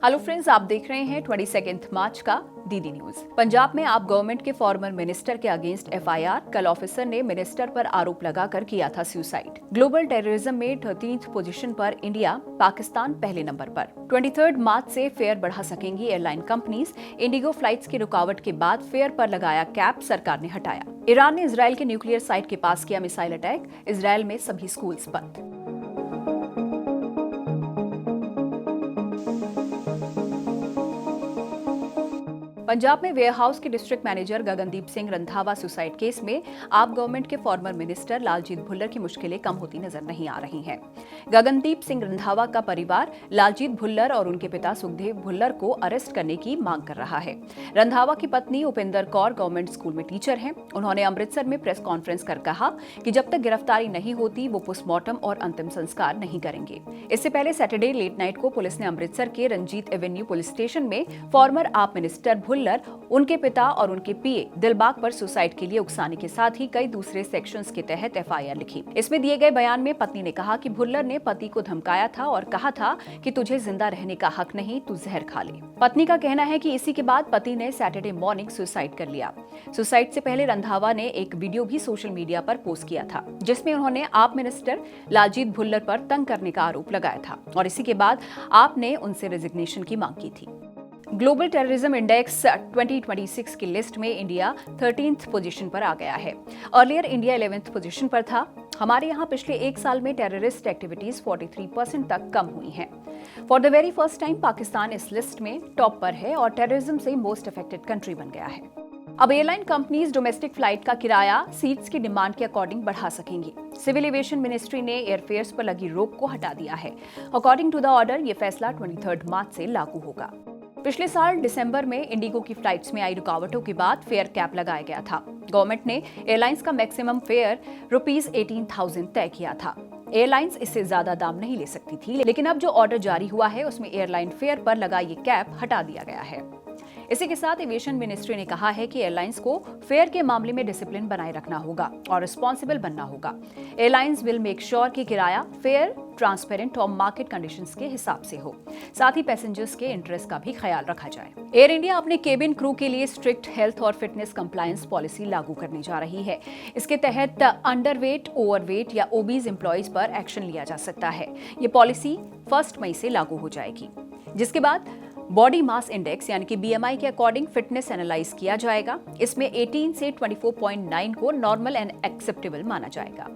Hello friends, आप देख रहे हैं 22 मार्च का डीडी न्यूज। पंजाब में आप गवर्नमेंट के फॉर्मर मिनिस्टर के अगेंस्ट एफआईआर। कल ऑफिसर ने मिनिस्टर पर आरोप लगाकर किया था सुसाइड। ग्लोबल टेररिज्म में 13th पोजीशन पर इंडिया, पाकिस्तान पहले नंबर पर। 23 मार्च से फेयर बढ़ा सकेंगी एयरलाइन कंपनीज। इंडिगो फ्लाइट्स की रुकावट के बाद फेयर पर लगाया कैप सरकार ने हटाया। ईरान ने इजरायल के न्यूक्लियर साइट के पास किया मिसाइल अटैक। इजरायल में सभी स्कूल्स बंद। पंजाब में वेयरहाउस के district manager Gagandeep Singh Randhawa suicide case में आप गवर्नमेंट के फॉर्मर मिनिस्टर लालजीत भुल्लर की मुश्किलें कम होती नजर नहीं आ रही हैं। गगनदीप सिंह रंधावा का परिवार लालजीत भुल्लर और उनके पिता सुखदेव भुल्लर को अरेस्ट करने की मांग कर रहा है। रंधावा की पत्नी उपिंदर कौर गवर्नमेंट स्कूल में टीचर हैं। उन्होंने अमृतसर में प्रेस कॉन्फ्रेंस कर कहा कि जब तक गिरफ्तारी नहीं होती वो पोस्टमार्टम और अंतिम संस्कार नहीं करेंगे। इससे पहले सैटरडे लेट नाइट को पुलिस ने अमृतसर के रंजीत एवेन्यू पुलिस स्टेशन में फॉर्मर आप मिनिस्टर भुल्लर, उनके पिता और उनके पीए दिलबाग पर सुसाइड के लिए उकसाने के साथ ही कई दूसरे सेक्शंस के तहत एफआईआर लिखी। इसमें दिए गए बयान में पत्नी ने कहा कि भुल्लर ने पति को धमकाया था और कहा था कि तुझे जिंदा रहने का हक नहीं, तू जहर खा ले। पत्नी का कहना है कि इसी के बाद पति ने सैटरडे मॉर्निंग सुसाइड कर लिया। सुसाइड से पहले रंधावा ने एक वीडियो भी सोशल मीडिया पर पोस्ट किया था, जिसमें उन्होंने आप मिनिस्टर लालजीत भुल्लर पर तंग करने का आरोप लगाया था और इसी के बाद आपने उनसे रेजिग्नेशन की मांग की थी। ग्लोबल टेररिज्म इंडेक्स 2026 की लिस्ट में इंडिया 13th पोजीशन पर आ गया है। अर्लियर इंडिया 11th पोजीशन पर था। हमारे यहाँ पिछले एक साल में टेररिस्ट एक्टिविटीज 43% तक कम हुई हैं। For the very first time Pakistan इस लिस्ट में टॉप पर है और टेररिज्म से मोस्ट अफेक्टेड कंट्री बन गया है। अब एयरलाइन कंपनीज डोमेस्टिक फ्लाइट का किराया सीट्स की डिमांड के अकॉर्डिंग बढ़ा सकेंगी। सिविल एविएशन मिनिस्ट्री ने एयरफेयर्स पर लगी रोक को हटा दिया है। अकॉर्डिंग टू द ऑर्डर ये फैसला 23 मार्च से लागू होगा। पिछले साल दिसंबर में इंडिगो की फ्लाइट्स में आई रुकावटों के बाद फेयर कैप लगाया गया था। गवर्नमेंट ने एयरलाइंस का मैक्सिमम फेयर ₹18,000 तय किया था। एयरलाइंस इससे ज्यादा दाम नहीं ले सकती थी, लेकिन अब जो ऑर्डर जारी हुआ है उसमें एयरलाइन फेयर पर लगा ये कैप हटा दिया गया है। इसी के साथ एविएशन मिनिस्ट्री ने कहा है कि एयरलाइंस को फेयर के मामले में डिसिप्लिन बनाए रखना होगा और रिस्पॉन्सिबल बनना होगा। एयरलाइंस विल मेक श्योर कि किराया फेयर, ट्रांसपेरेंट और मार्केट कंडीशंस के हिसाब से हो। साथ ही पैसेंजर्स के इंटरेस्ट का भी ख्याल रखा जाए। एयर इंडिया अपने केबिन क्रू के लिए स्ट्रिक्ट हेल्थ और फिटनेस कंप्लायंस पॉलिसी लागू करने जा रही है। इसके तहत अंडरवेट, ओवरवेट या ओबीज एम्प्लॉइज पर एक्शन लिया जा सकता है। ये पॉलिसी 1 मई से लागू हो जाएगी, जिसके बाद बॉडी मास इंडेक्स यानी कि बीएमआई के अकॉर्डिंग फिटनेस एनालाइज किया जाएगा। इसमें 18 से 24.9 को नॉर्मल एंड एक्सेप्टेबल माना जाएगा।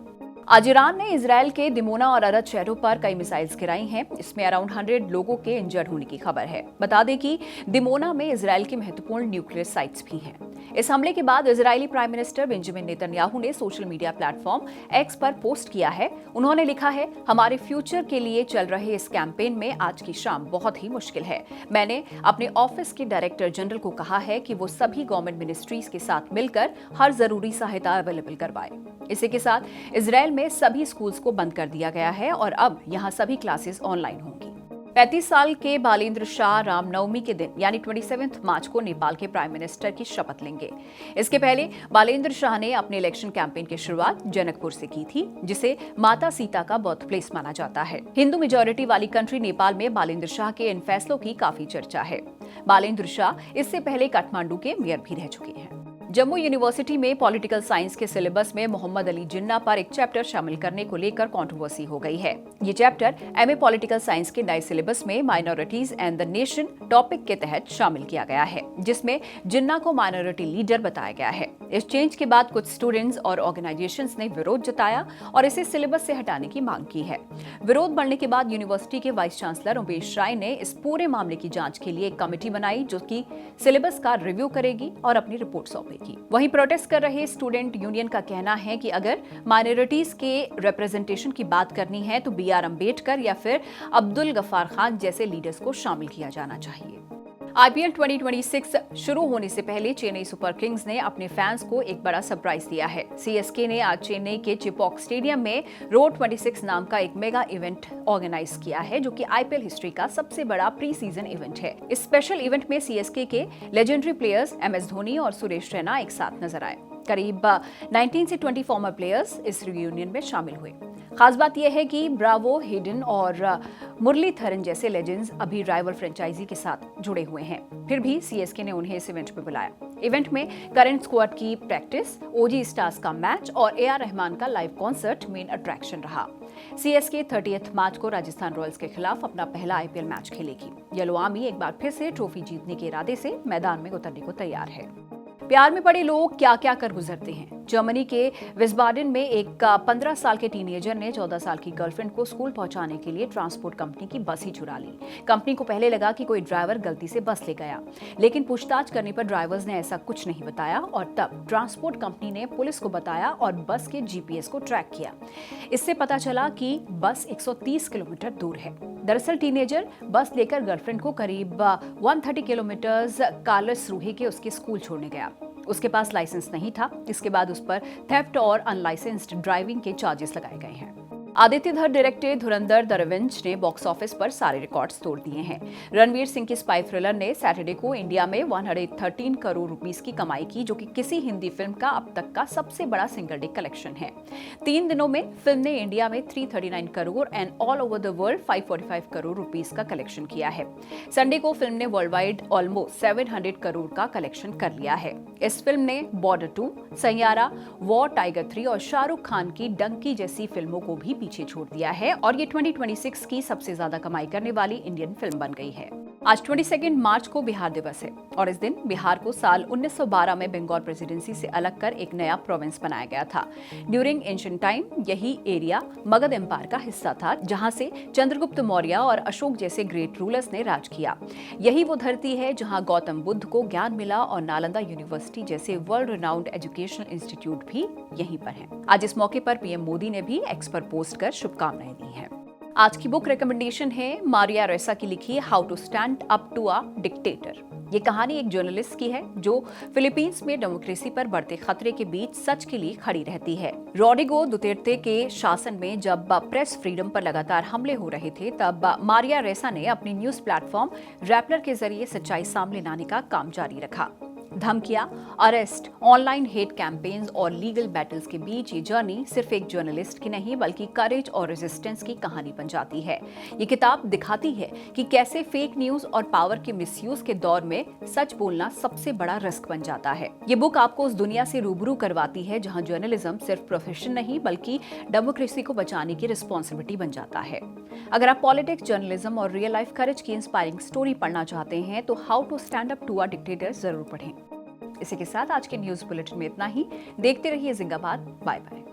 आज ईरान ने इजरायल के दिमोना और अरद शहरों पर कई मिसाइल्स गिराई हैं। इसमें अराउंड 100 लोगों के इंजर्ड होने की खबर है। बता दें कि दिमोना में इजरायल की महत्वपूर्ण न्यूक्लियर साइट्स भी हैं। इस हमले के बाद Israeli prime minister Benjamin Netanyahu ने सोशल मीडिया प्लेटफॉर्म एक्स पर पोस्ट किया है। उन्होंने लिखा है, हमारे फ्यूचर के लिए चल रहे इस कैंपेन में आज की शाम बहुत ही मुश्किल है। मैंने अपने ऑफिस के डायरेक्टर जनरल को कहा है कि वो सभी गवर्नमेंट मिनिस्ट्रीज के साथ मिलकर हर जरूरी सहायता अवेलेबल करवाए। इसी के साथ इजरायल में सभी स्कूल्स को बंद कर दिया गया है और अब यहां सभी क्लासेस ऑनलाइन होंगी। 35 साल के बालेंद्र शाह रामनवमी के दिन यानी 27 मार्च को नेपाल के प्राइम मिनिस्टर की शपथ लेंगे। इसके पहले बालेंद्र शाह ने अपने इलेक्शन कैंपेन की शुरुआत जनकपुर से की थी, जिसे माता सीता का बर्थ प्लेस माना जाता है। हिंदू मेजॉरिटी वाली कंट्री नेपाल में बालेंद्र शाह के इन फैसलों की काफी चर्चा है। बालेंद्र शाह इससे पहले काठमांडू के मेयर भी रह चुके हैं। जम्मू यूनिवर्सिटी में पॉलिटिकल साइंस के सिलेबस में मोहम्मद अली जिन्ना पर एक चैप्टर शामिल करने को लेकर कंट्रोवर्सी हो गई है। ये चैप्टर एमए पॉलिटिकल साइंस के नए सिलेबस में minorities and the nation topic के तहत शामिल किया गया है, जिसमें जिन्ना को माइनॉरिटी लीडर बताया गया है। इस चेंज के बाद कुछ स्टूडेंट्स और ऑर्गेनाइजेशंस ने विरोध जताया और इसे सिलेबस से हटाने की मांग की है। विरोध बढ़ने के बाद यूनिवर्सिटी के वाइस चांसलर उमेश राय ने इस पूरे मामले की जांच के लिए एक कमेटी बनाई, जो कि सिलेबस का रिव्यू करेगी और अपनी रिपोर्ट सौंपेगी। वहीं प्रोटेस्ट कर रहे स्टूडेंट यूनियन का कहना है कि अगर माइनॉरिटीज के रिप्रेजेंटेशन की बात करनी है तो बीआर अंबेडकर या फिर अब्दुल गफ्फार खान जैसे लीडर्स को शामिल किया जाना चाहिए। आईपीएल 2026 शुरू होने से पहले चेन्नई सुपर किंग्स ने अपने फैंस को एक बड़ा सरप्राइज दिया है। सीएसके ने आज चेन्नई के चिपॉक स्टेडियम में रोड 26 नाम का एक मेगा इवेंट ऑर्गेनाइज किया है, जो कि आईपीएल हिस्ट्री का सबसे बड़ा प्री सीजन इवेंट है। इस स्पेशल इवेंट में सीएसके के लेजेंडरी प्लेयर्स एमएस धोनी और सुरेश रैना एक साथ नजर आए। करीब 19 से 20 फॉर्मर प्लेयर्स इस रियूनियन में शामिल हुए। खास बात यह है कि ब्रावो, हिडन और मुरलीधरन जैसे लेजेंड्स अभी राइवल फ्रेंचाइजी के साथ जुड़े हुए हैं। फिर भी सीएसके ने उन्हें इस इवेंट में बुलाया। इवेंट में करंट स्क्वाड की प्रैक्टिस, ओजी स्टार्स का मैच और ए आर रहमान का लाइव कॉन्सर्ट मेन अट्रैक्शन रहा। सीएसके 30 मार्च को राजस्थान रॉयल्स के खिलाफ अपना पहला आईपीएल मैच खेलेगी। येलो आर्मी एक बार फिर से ट्रॉफी जीतने के इरादे से मैदान में उतरने को तैयार है। प्यार में पड़े लोग क्या क्या कर गुजरते हैं। जर्मनी के विस्बाडेन में एक 15 साल के टीनेजर ने 14 साल की गर्लफ्रेंड को स्कूल पहुंचाने के लिए ट्रांसपोर्ट कंपनी की बस ही चुरा ली। कंपनी को पहले लगा कि कोई ड्राइवर गलती से बस ले गया, लेकिन पूछताछ करने पर ड्राइवर्स ने ऐसा कुछ नहीं बताया और तब ट्रांसपोर्ट कंपनी ने पुलिस को बताया और बस के जीपीएस को ट्रैक किया। इससे पता चला कि बस 130 किलोमीटर दूर है। दरअसल टीनेजर बस लेकर गर्लफ्रेंड को करीब 130 किलोमीटर कार्लसरूहे के उसके स्कूल छोड़ने गया। उसके पास लाइसेंस नहीं था। इसके बाद उस पर थेफ्ट और अनलाइसेंस्ड ड्राइविंग के चार्जेस लगाए गए हैं। आदित्य धर डायरेक्टेड धुरंधर द रिवेंज ने बॉक्स ऑफिस पर सारे रिकॉर्ड्स तोड़ दिए हैं। रणवीर सिंह की स्पाई थ्रिलर ने सैटरडे को इंडिया में 113 करोड़ रुपीस की कमाई की, जो कि किसी हिंदी फिल्म का अब तक का सबसे बड़ा सिंगल डे कलेक्शन है। 3 दिनों में फिल्म ने इंडिया में 339 crore and all over the world 545 crore rupees का कलेक्शन किया है। संडे को फिल्म ने वर्ल्ड वाइड ऑलमोस्ट 700 करोड़ का कलेक्शन कर लिया है। इस फिल्म ने बॉर्डर 2, सैयारा, वॉर, टाइगर 3 और शाहरुख खान की डंकी जैसी फिल्मों को भी पीछे छोड़ दिया है और ये 2026 की सबसे ज्यादा कमाई करने वाली इंडियन फिल्म बन गई है। आज 22 मार्च को बिहार दिवस है और इस दिन बिहार को साल 1912 में बंगाल प्रेसिडेंसी से अलग कर एक नया प्रोविंस बनाया गया था। ड्यूरिंग एंशिएंट टाइम यही एरिया मगध एम्पायर का हिस्सा था, जहां से चंद्रगुप्त मौर्य और अशोक जैसे ग्रेट रूलर्स ने राज किया। यही वो धरती है जहां गौतम बुद्ध को ज्ञान मिला और नालंदा यूनिवर्सिटी जैसे वर्ल्ड रिनाउंड एजुकेशनल इंस्टीट्यूट भी यहीं पर है। आज इस मौके पर पीएम मोदी ने भी एक्स पर पोस्ट कर शुभकामनाएं दी हैं। आज की बुक रिकमेंडेशन है मारिया रेसा की लिखी how to stand up to a dictator. ये कहानी एक जर्नलिस्ट की है जो फिलीपींस में डेमोक्रेसी पर बढ़ते खतरे के बीच सच के लिए खड़ी रहती है। रोड्रिगो दुतेर्ते के शासन में जब प्रेस फ्रीडम पर लगातार हमले हो रहे थे, तब मारिया रेसा ने अपनी न्यूज प्लेटफॉर्म रैपलर के जरिए सच्चाई सामने लाने का काम जारी रखा। धमकियां, अरेस्ट, ऑनलाइन हेट कैंपेन्स और लीगल बैटल्स के बीच ये जर्नी सिर्फ एक जर्नलिस्ट की नहीं बल्कि करेज और रेजिस्टेंस की कहानी बन जाती है। ये किताब दिखाती है कि कैसे फेक न्यूज और पावर के मिसयूज के दौर में सच बोलना सबसे बड़ा रिस्क बन जाता है। ये बुक आपको उस दुनिया से रूबरू करवाती है जहां जर्नलिज्म सिर्फ प्रोफेशन नहीं बल्कि डेमोक्रेसी को बचाने की रिस्पॉन्सिबिलिटी बन जाता है। अगर आप पॉलिटिक्स, जर्नलिज्म और रियल लाइफ करेज की इंस्पायरिंग स्टोरी पढ़ना चाहते हैं तो how to stand up to a dictator जरूर पढ़ें। इसी के साथ आज के न्यूज बुलेटिन में इतना ही। देखते रहिए जिंदाबाद। Bye bye.